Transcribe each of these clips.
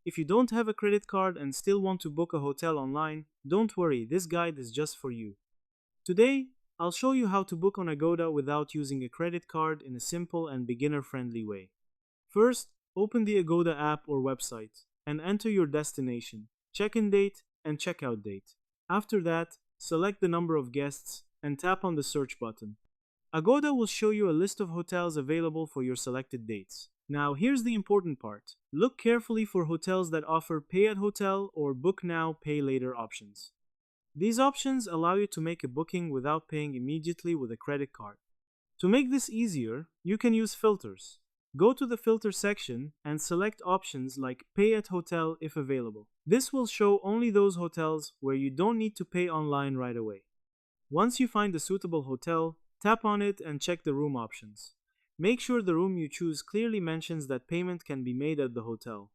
If you don't have a credit card and still want to book a hotel online, don't worry, this guide is just for you. Today, I'll show you how to book on Agoda without using a credit card in a simple and beginner-friendly way. First, open the Agoda app or website and enter your destination, check-in date, and checkout date. After that, select the number of guests and tap on the search button. Agoda will show you a list of hotels available for your selected dates. Now, here's the important part. Look carefully for hotels that offer pay at hotel or book now, pay later options. These options allow you to make a booking without paying immediately with a credit card. To make this easier, you can use filters. Go to the filter section and select options like pay at hotel if available. This will show only those hotels where you don't need to pay online right away. Once you find a suitable hotel, tap on it and check the room options. Make sure the room you choose clearly mentions that payment can be made at the hotel.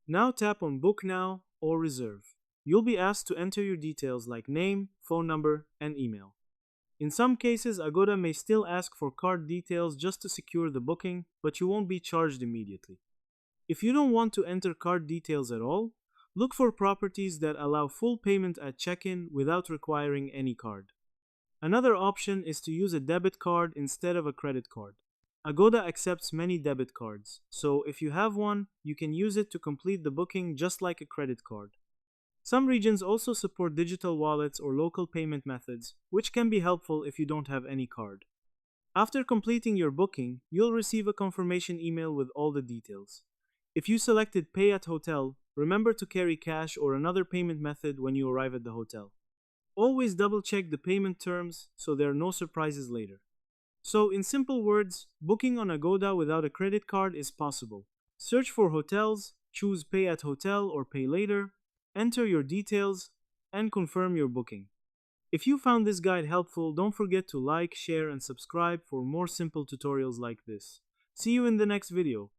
Now tap on Book Now or Reserve. You'll be asked to enter your details like name, phone number, and email. In some cases, Agoda may still ask for card details just to secure the booking, but you won't be charged immediately. If you don't want to enter card details at all, look for properties that allow full payment at check-in without requiring any card. Another option is to use a debit card instead of a credit card. Agoda accepts many debit cards, so if you have one, you can use it to complete the booking just like a credit card. Some regions also support digital wallets or local payment methods, which can be helpful if you don't have any card. After completing your booking, you'll receive a confirmation email with all the details. If you selected Pay at Hotel, remember to carry cash or another payment method when you arrive at the hotel. Always double-check the payment terms so there are no surprises later. So, in simple words, booking on Agoda without a credit card is possible. Search for hotels, choose Pay at Hotel or Pay Later, enter your details, and confirm your booking. If you found this guide helpful, don't forget to like, share, and subscribe for more simple tutorials like this. See you in the next video.